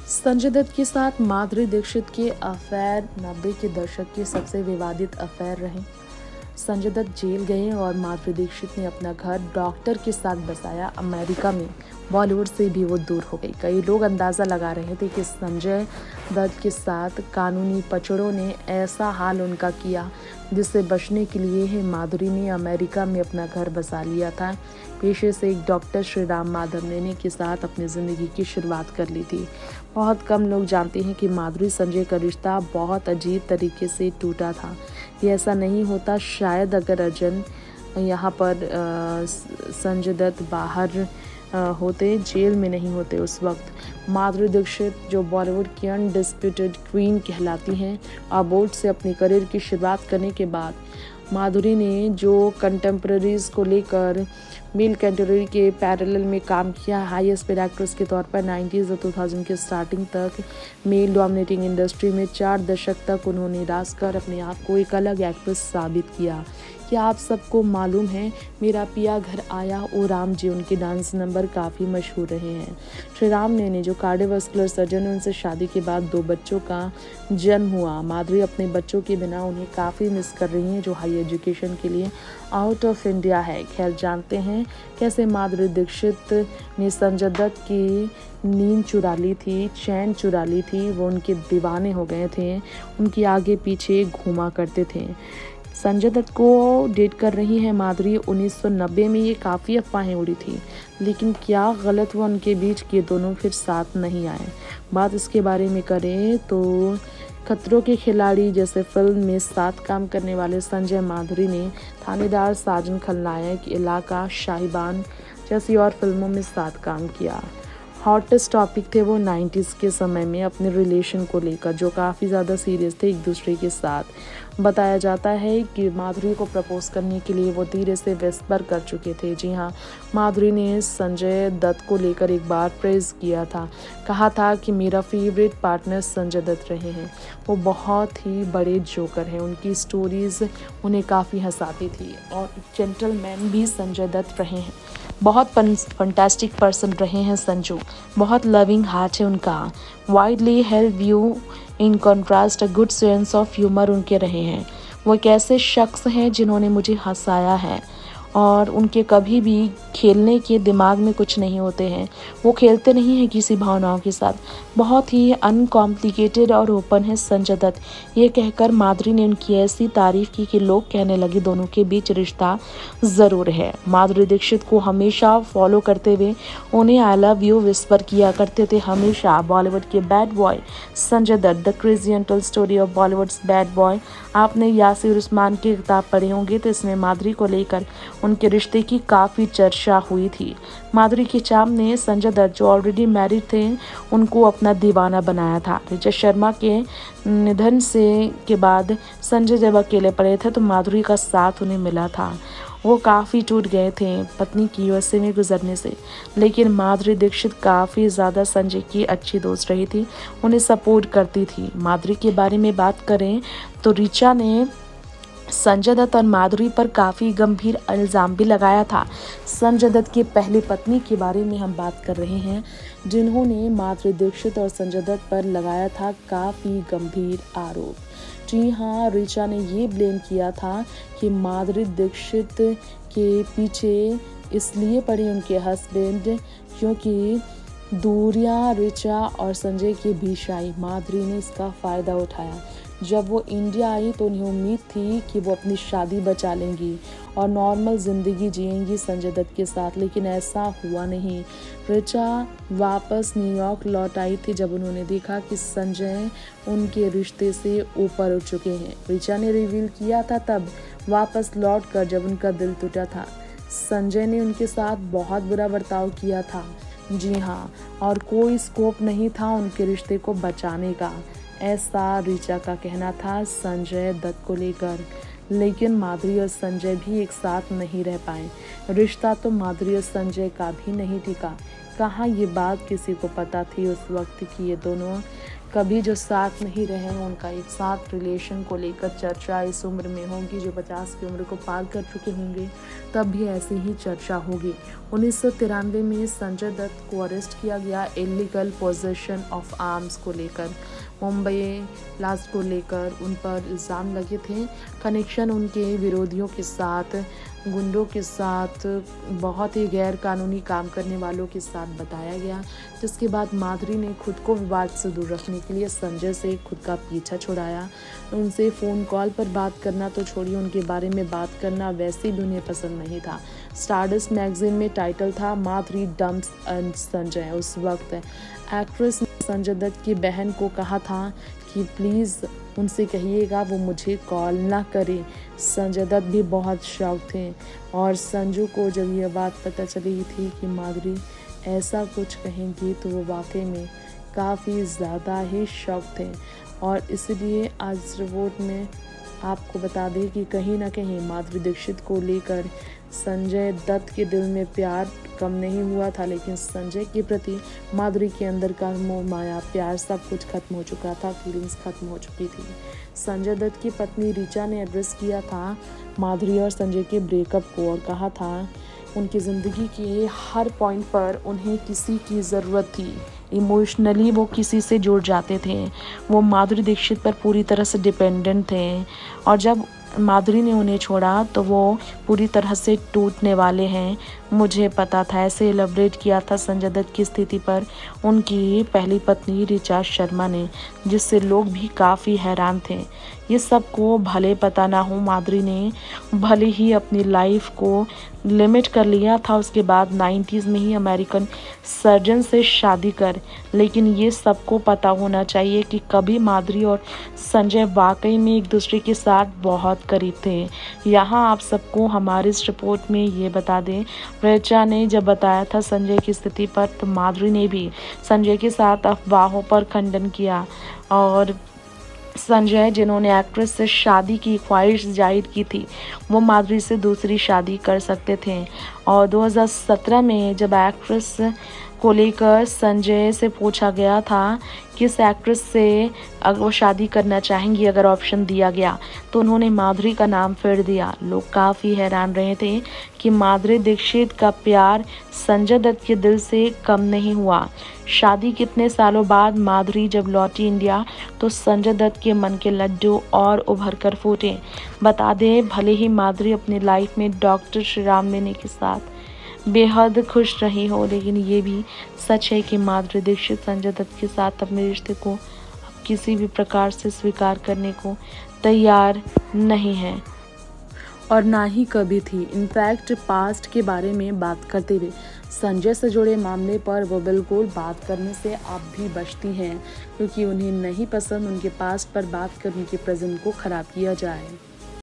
संजय दत्त के साथ माधुरी दीक्षित के अफेयर 90 के दशक के सबसे विवादित अफेयर रहे। संजय दत्त जेल गए और माधुरी दीक्षित ने अपना घर डॉक्टर के साथ बसाया अमेरिका में। बॉलीवुड से भी वो दूर हो गई। कई लोग अंदाज़ा लगा रहे थे कि संजय दत्त के साथ कानूनी पचड़ों ने ऐसा हाल उनका किया जिससे बचने के लिए ही माधुरी ने अमेरिका में अपना घर बसा लिया था। पेशे से एक डॉक्टर श्रीराम माधव ने के साथ अपनी ज़िंदगी की शुरुआत कर ली थी। बहुत कम लोग जानते हैं कि माधुरी संजय का रिश्ता बहुत अजीब तरीके से टूटा था। ये ऐसा नहीं होता शायद अगर अर्जुन यहाँ पर संजय दत्त बाहर होते, जेल में नहीं होते उस वक्त। माधुरी दीक्षित जो बॉलीवुड की अनडिस्प्यूटेड क्वीन कहलाती हैं, अबोर्ड से अपनी करियर की शुरुआत करने के बाद माधुरी ने जो कंटेम्प्रेरीज को लेकर मेल कैटेगरी के पैरेलल में काम किया, हाईएस्ट पेड एक्ट्रेस के तौर पर 90s और 2000 के स्टार्टिंग तक मेल डोमिनेटिंग इंडस्ट्री में 4 दशक तक उन्होंने राज कर अपने आप को एक अलग एक्ट्रेस साबित किया। क्या आप सबको मालूम है मेरा पिया घर आया ओ राम जी उनके डांस नंबर काफ़ी मशहूर रहे हैं। श्रीराम ने जो कार्डियोवास्कुलर सर्जन, उनसे शादी के बाद 2 बच्चों का जन्म हुआ। माधुरी अपने बच्चों के बिना उन्हें काफ़ी मिस कर रही हैं जो हाई एजुकेशन के लिए आउट ऑफ इंडिया है। खैर, जानते हैं कैसे माधुरी दीक्षित ने संजय दत्त की नींद चुरा ली थी, चैन चुरा ली थी। वो उनके दीवाने हो गए थे, उनकी आगे पीछे घूमा करते थे। संजय दत्त को डेट कर रही है माधुरी। 1990 में ये काफ़ी अफवाहें उड़ी थी, लेकिन क्या गलत हुआ उनके बीच कि दोनों फिर साथ नहीं आए। बात इसके बारे में करें तो खतरों के खिलाड़ी जैसे फिल्म में साथ काम करने वाले संजय माधुरी ने थानेदार, साजन, खलनायक, इलाका, शाहीबान जैसी और फिल्मों में साथ काम किया। हॉटेस्ट टॉपिक थे वो 90s के समय में अपने रिलेशन को लेकर, जो काफ़ी ज़्यादा सीरियस थे एक दूसरे के साथ। बताया जाता है कि माधुरी को प्रपोज करने के लिए वो धीरे से विस्पर कर चुके थे। जी हाँ, माधुरी ने संजय दत्त को लेकर एक बार प्रेज़ किया था, कहा था कि मेरा फेवरेट पार्टनर संजय दत्त रहे हैं, वो बहुत ही बड़े जोकर हैं, उनकी स्टोरीज़ उन्हें काफ़ी हंसाती थी। और जेंटलमैन भी संजय दत्त रहे हैं, बहुत फंटास्टिक पर्सन रहे हैं संजू, बहुत लविंग हार्ट है उनका। Widely held view in contrast a good sense of humour उनके रहे हैं। वो एक ऐसे शख्स हैं जिन्होंने मुझे हंसाया है और उनके कभी भी खेलने के दिमाग में कुछ नहीं होते हैं। वो खेलते नहीं हैं किसी भावनाओं के साथ। बहुत ही अनकॉम्प्लिकेटेड और ओपन है संजय दत्त। ये कहकर माधुरी ने उनकी ऐसी तारीफ की कि लोग कहने लगे दोनों के बीच रिश्ता ज़रूर है। माधुरी दीक्षित को हमेशा फॉलो करते हुए उन्हें आई लव यू विस्पर किया करते थे हमेशा। बॉलीवुड के bad boy Sanjay Dutt, the crazy untold story of Bollywood's bad boy. आपने यासिर उस्मान की किताब पढ़े होंगे तो इसमें माधुरी को लेकर उनके रिश्ते की काफ़ी चर्चा हुई थी। माधुरी के चाम ने संजय दत्त जो ऑलरेडी मैरिड थे उनको अपना दीवाना बनाया था। ऋचा शर्मा के निधन के बाद संजय जब अकेले पड़े थे तो माधुरी का साथ उन्हें मिला था। वो काफ़ी टूट गए थे पत्नी की यूएसए में गुजरने से, लेकिन माधुरी दीक्षित काफ़ी ज़्यादा संजय की अच्छी दोस्त रही थी, उन्हें सपोर्ट करती थी। माधुरी के बारे में बात करें तो ऋचा ने संजय दत्त और माधुरी पर काफ़ी गंभीर इल्ज़ाम भी लगाया था। संजय दत्त की पहली पत्नी के बारे में हम बात कर रहे हैं, जिन्होंने माधुरी दीक्षित और संजय दत्त पर लगाया था काफ़ी गंभीर आरोप। जी हाँ, ऋचा ने ये ब्लेम किया था कि माधुरी दीक्षित के पीछे इसलिए पड़े उनके हस्बैंड क्योंकि दूरियां ऋचा और संजय के बीच आई। माधुरी ने इसका फ़ायदा उठाया। जब वो इंडिया आई तो उन्हें उम्मीद थी कि वो अपनी शादी बचा लेंगी और नॉर्मल ज़िंदगी जिएंगी संजय दत्त के साथ, लेकिन ऐसा हुआ नहीं। ऋचा वापस न्यूयॉर्क लौट आई थी जब उन्होंने देखा कि संजय उनके रिश्ते से ऊपर उठ चुके हैं। ऋचा ने रिवील किया था तब वापस लौट कर जब उनका दिल टूटा था। संजय ने उनके साथ बहुत बुरा बर्ताव किया था। जी हाँ, और कोई स्कोप नहीं था उनके रिश्ते को बचाने का, ऐसा ऋचा का कहना था संजय दत्त को लेकर। लेकिन माधुरी और संजय भी एक साथ नहीं रह पाए। रिश्ता तो माधुरी और संजय का भी नहीं टिका। कहाँ ये बात किसी को पता थी उस वक्त कि ये दोनों कभी जो साथ नहीं रहे उनका एक साथ रिलेशन को लेकर चर्चा इस उम्र में होगी, जो 50 की उम्र को पार कर चुके होंगे तब भी ऐसी ही चर्चा होगी। 1993 में संजय दत्त को अरेस्ट किया गया इलीगल पोजेशन ऑफ आर्म्स को लेकर। मुंबई ब्लास्ट को लेकर उन पर इल्ज़ाम लगे थे। कनेक्शन उनके विरोधियों के साथ, गुंडों के साथ, बहुत ही गैर कानूनी काम करने वालों के साथ बताया गया, जिसके बाद माधुरी ने खुद को विवाद से दूर रखने के लिए संजय से खुद का पीछा छुड़ाया। उनसे फ़ोन कॉल पर बात करना तो छोड़िए, उनके बारे में बात करना वैसे भी उन्हें पसंद नहीं था। स्टारडस्ट मैगजीन में टाइटल था माधुरी डम्प्स एंड संजय। उस वक्त एक्ट्रेस ने संजय दत्त की बहन को कहा था कि प्लीज़ उनसे कहिएगा वो मुझे कॉल ना करे। संजय दत्त भी बहुत शॉक थे और संजू को जब यह बात पता चली थी कि माधुरी ऐसा कुछ कहेंगी तो वो वाकई में काफ़ी ज़्यादा ही शॉक थे। और इसलिए आज इस रिपोर्ट में आपको बता दें कि कहीं ना कहीं माधुरी दीक्षित को लेकर संजय दत्त के दिल में प्यार कम नहीं हुआ था, लेकिन संजय के प्रति माधुरी के अंदर का मोह माया प्यार सब कुछ खत्म हो चुका था, फीलिंग्स खत्म हो चुकी थी। संजय दत्त की पत्नी ऋचा ने एड्रेस किया था माधुरी और संजय के ब्रेकअप को और कहा था उनकी ज़िंदगी के हर पॉइंट पर उन्हें किसी की ज़रूरत थी। इमोशनली वो किसी से जुड़ जाते थे, वो माधुरी दीक्षित पर पूरी तरह से डिपेंडेंट थे और जब माधुरी ने उन्हें छोड़ा तो वो पूरी तरह से टूटने वाले हैं। मुझे पता था, ऐसे एलैबोरेट किया था संजय दत्त की स्थिति पर उनकी पहली पत्नी ऋचा शर्मा ने, जिससे लोग भी काफ़ी हैरान थे। ये सबको भले पता ना हो, माधुरी ने भले ही अपनी लाइफ को लिमिट कर लिया था उसके बाद 90s में ही अमेरिकन सर्जन से शादी कर, लेकिन ये सबको पता होना चाहिए कि कभी माधुरी और संजय वाकई में एक दूसरे के साथ बहुत करीब थे। यहाँ आप सबको हमारी इस रिपोर्ट में ये बता दें, ऋचा ने जब बताया था संजय की स्थिति पर तो माधुरी ने भी संजय के साथ अफवाहों पर खंडन किया और संजय जिन्होंने एक्ट्रेस से शादी की ख्वाहिश जाहिर की थी वो माधुरी से दूसरी शादी कर सकते थे। और 2017 में जब एक्ट्रेस को लेकर संजय से पूछा गया था किस एक्ट्रेस से अगर वो शादी करना चाहेंगी अगर ऑप्शन दिया गया, तो उन्होंने माधुरी का नाम फिर दिया। लोग काफ़ी हैरान रहे थे कि माधुरी दीक्षित का प्यार संजय दत्त के दिल से कम नहीं हुआ। शादी कितने सालों बाद माधुरी जब लौटी इंडिया तो संजय दत्त के मन के लड्डू और उभर कर फूटे। बता दें, भले ही माधुरी अपनी लाइफ में डॉक्टर श्रीराम लेने के साथ बेहद खुश रही हो, लेकिन ये भी सच है कि माधुरी दीक्षित संजय दत्त के साथ अपने रिश्ते को अब किसी भी प्रकार से स्वीकार करने को तैयार नहीं है और ना ही कभी थी। इनफैक्ट पास्ट के बारे में बात करते हुए संजय से जुड़े मामले पर वो बिल्कुल बात करने से आप भी बचती हैं, क्योंकि उन्हें नहीं पसंद उनके पास्ट पर बात कर उनके प्रेजेंट को ख़राब किया जाए।